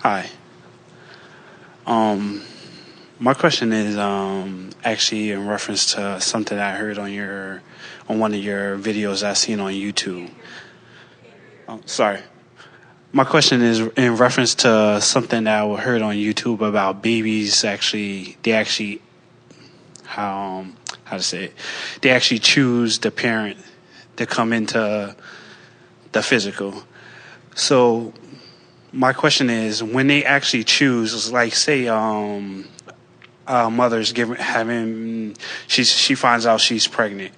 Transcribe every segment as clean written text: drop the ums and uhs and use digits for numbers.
Hi. My question is actually in reference to something I heard on one of your videos I seen on YouTube. Sorry. My question is in reference to something that I heard on YouTube about babies how to say it. They actually choose the parent to come into the physical. So my question is, when they actually choose, like say mother's she finds out she's pregnant.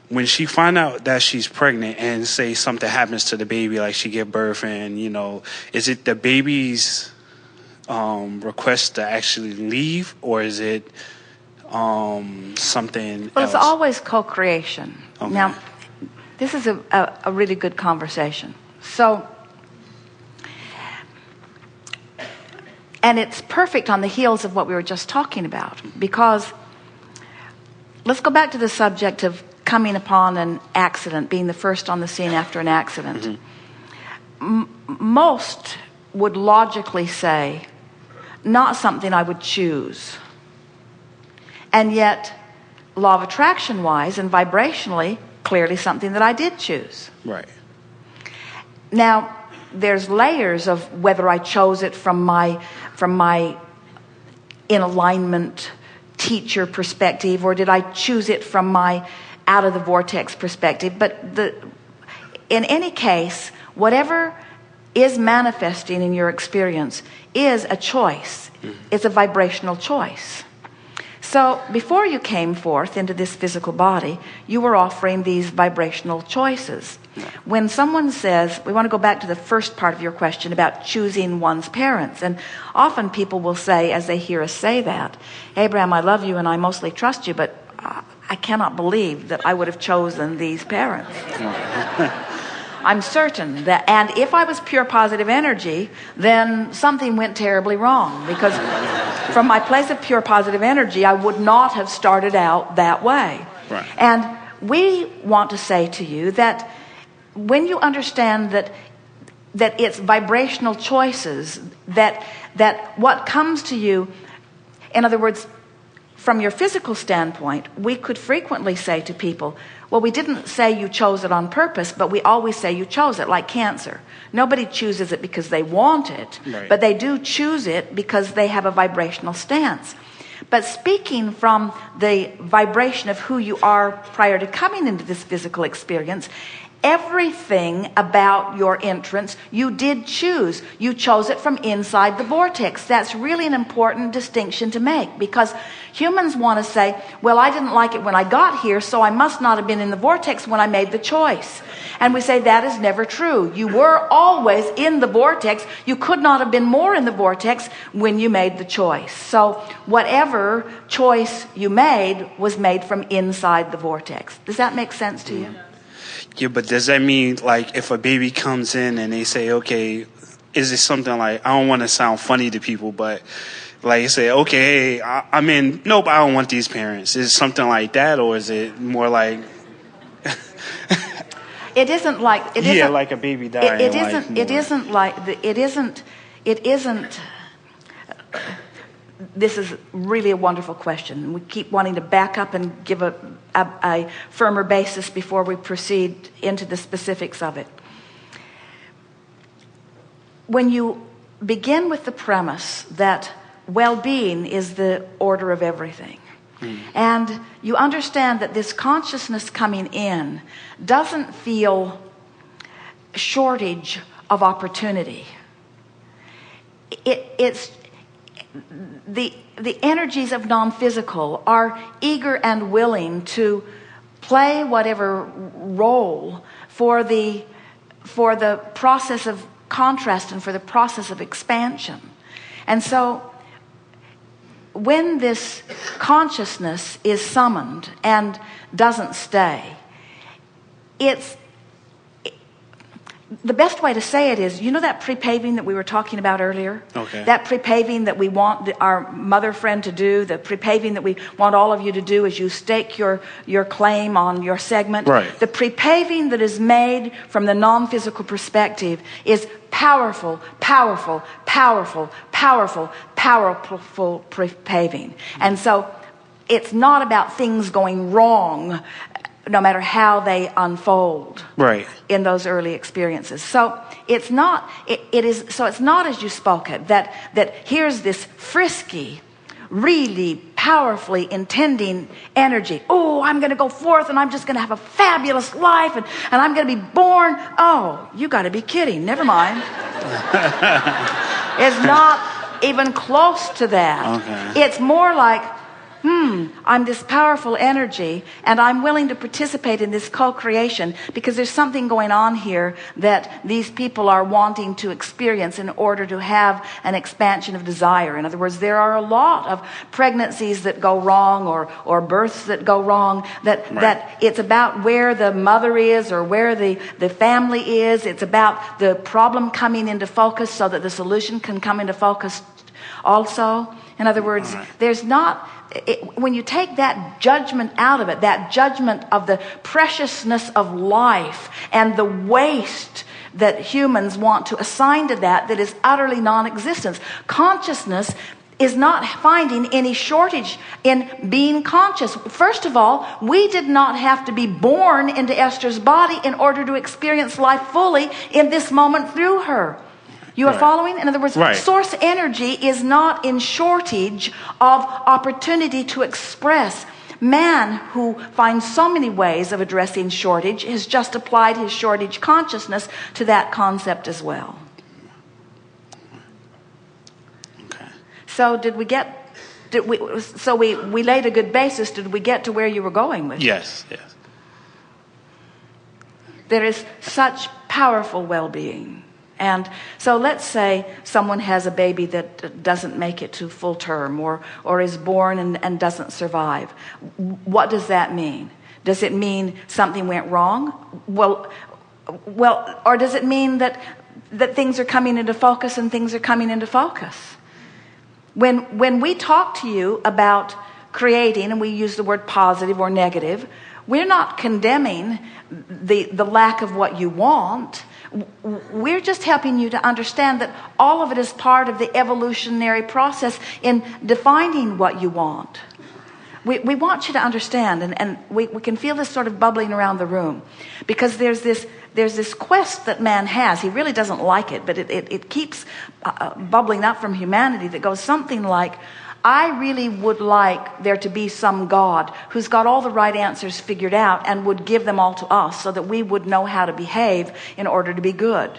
When she find out that she's pregnant and say something happens to the baby, like she give birth and, is it the baby's request to actually leave, or is it something Well, else? it's always co-creation. Okay. Now, this is a really good conversation. So, and it's perfect on the heels of what we were just talking about, because let's go back to the subject of coming upon an accident, being the first on the scene after an accident. Mm-hmm. Most would logically say, not something I would choose. And yet, law of attraction wise and vibrationally, clearly something that I did choose. Right. Now, there's layers of whether I chose it from my in alignment teacher perspective, or did I choose it from my out of the vortex perspective. But in any case, whatever is manifesting in your experience is a choice. It's a vibrational choice. So before you came forth into this physical body, you were offering these vibrational choices. When someone says, we want to go back to the first part of your question about choosing one's parents, and often people will say, as they hear us say that, Abraham, I love you and I mostly trust you, but I cannot believe that I would have chosen these parents. I'm certain that, and if I was pure positive energy, then something went terribly wrong, because from my place of pure positive energy, I would not have started out that way. Right. And we want to say to you that when you understand that it's vibrational choices, that what comes to you, in other words, from your physical standpoint, we could frequently say to people, well, we didn't say you chose it on purpose, but we always say you chose it, like cancer. Nobody chooses it because they want it, right, but they do choose it because they have a vibrational stance. But speaking from the vibration of who you are prior to coming into this physical experience, everything about your entrance you did choose. You chose it from inside the vortex. That's really an important distinction to make, because humans want to say, well, I didn't like it when I got here, so I must not have been in the vortex when I made the choice. And we say that is never true. You were always in the vortex. You could not have been more in the vortex when you made the choice. So whatever choice you made was made from inside the vortex. Does that make sense to you? Yeah, but does that mean, like, if a baby comes in and they say, okay, is it something like, I don't want to sound funny to people, but like say, okay, hey, I'm in, nope, I don't want these parents. Is it something like that, or is it more like... It isn't like... like a baby dying. It isn't. This is really a wonderful question. We keep wanting to back up and give a firmer basis before we proceed into the specifics of it. When you begin with the premise that well-being is the order of everything, and you understand that this consciousness coming in doesn't feel shortage of opportunity. It's the energies of non-physical are eager and willing to play whatever role for the process of contrast and for the process of expansion. And so when this consciousness is summoned and doesn't stay, the best way to say it is, you know that pre-paving that we were talking about earlier? Okay. That pre-paving that we want our mother friend to do, the pre-paving that we want all of you to do as you stake your claim on your segment. Right. The pre-paving that is made from the non-physical perspective is powerful, powerful, powerful, powerful, powerful pre-paving. And so it's not about things going wrong, no matter how they unfold, right, in those early experiences. So it's not it's not as you spoke it, that here's this frisky, really powerfully intending energy. Oh, I'm going to go forth and I'm just going to have a fabulous life and I'm going to be born. Oh, you got to be kidding. Never mind. It's not even close to that. Okay. It's more like, I'm this powerful energy and I'm willing to participate in this co-creation because there's something going on here that these people are wanting to experience in order to have an expansion of desire. In other words, there are a lot of pregnancies that go wrong or births that go wrong, that it's about where the mother is or where the family is. It's about the problem coming into focus so that the solution can come into focus also. In other words, there's not... when you take that judgment out of it, that judgment of the preciousness of life and the waste that humans want to assign to that is utterly non-existence. Consciousness is not finding any shortage in being conscious. First of all, we did not have to be born into Esther's body in order to experience life fully in this moment through her. You are following? In other words, source energy is not in shortage of opportunity to express. Man, who finds so many ways of addressing shortage, has just applied his shortage consciousness to that concept as well. Okay. So we laid a good basis. Did we get to where you were going with it? Yes. There is such powerful well-being. And so let's say someone has a baby that doesn't make it to full term or is born and doesn't survive. What does that mean? Does it mean something went wrong? Well, or does it mean that things are coming into focus and things are coming into focus? When we talk to you about creating, and we use the word positive or negative, we're not condemning the lack of what you want. We're just helping you to understand that all of it is part of the evolutionary process in defining what you want. We want you to understand, and we can feel this sort of bubbling around the room, because there's this quest that man has. He really doesn't like it, but it keeps bubbling up from humanity that goes something like, I really would like there to be some God who's got all the right answers figured out and would give them all to us so that we would know how to behave in order to be good.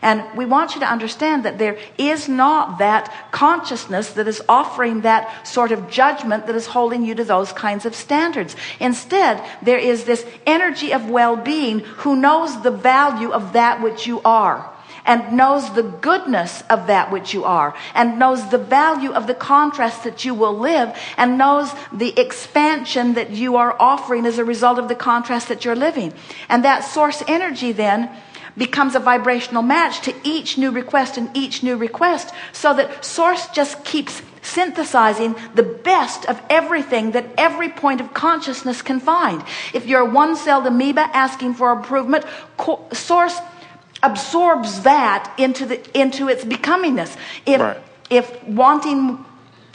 And we want you to understand that there is not that consciousness that is offering that sort of judgment that is holding you to those kinds of standards. Instead, there is this energy of well-being who knows the value of that which you are, and knows the goodness of that which you are, and knows the value of the contrast that you will live, and knows the expansion that you are offering as a result of the contrast that you're living. And that source energy then becomes a vibrational match to each new request and each new request, so that source just keeps synthesizing the best of everything that every point of consciousness can find. If you're a one-celled amoeba asking for improvement, source absorbs that into its becomingness. If wanting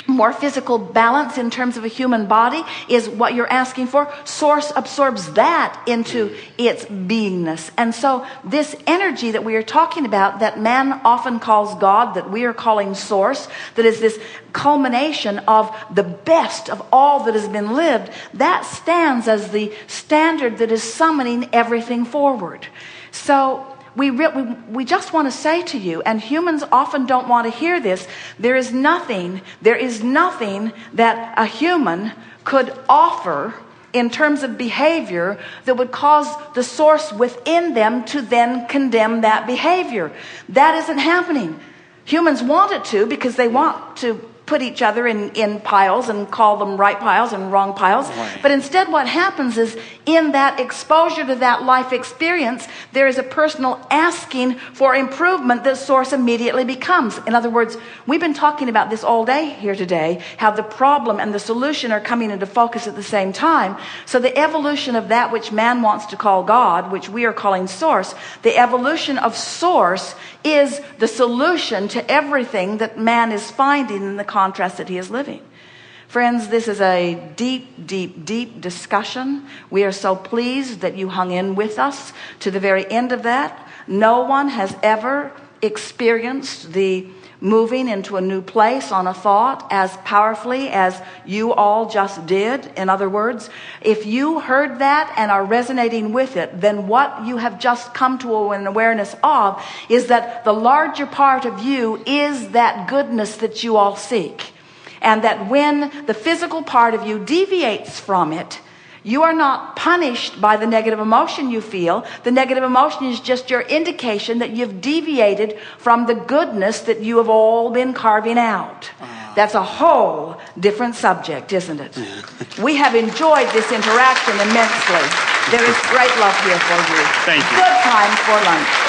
more physical balance in terms of a human body is what you're asking for, source absorbs that into its beingness. And so this energy that we are talking about, that man often calls God, that we are calling source, that is this culmination of the best of all that has been lived, that stands as the standard that is summoning everything forward. So we just want to say to you, and humans often don't want to hear this, there is nothing that a human could offer in terms of behavior that would cause the source within them to then condemn that behavior. That isn't happening. Humans want it to, because they want to put each other in piles and call them right piles and wrong piles. Right. But instead what happens is in that exposure to that life experience, there is a personal asking for improvement that source immediately becomes. In other words, we've been talking about this all day here today, how the problem and the solution are coming into focus at the same time. So the evolution of that which man wants to call God, which we are calling source, the evolution of source is the solution to everything that man is finding in the contrast that he is living. Friends, this is a deep, deep, deep discussion. We are so pleased that you hung in with us to the very end of that. No one has ever experienced the moving into a new place on a thought as powerfully as you all just did. In other words, if you heard that and are resonating with it, then what you have just come to an awareness of is that the larger part of you is that goodness that you all seek. And that when the physical part of you deviates from it, you are not punished by the negative emotion you feel. The negative emotion is just your indication that you've deviated from the goodness that you have all been carving out. That's a whole different subject, isn't it? We have enjoyed this interaction immensely. There is great love here for you. Thank you. Good time for lunch.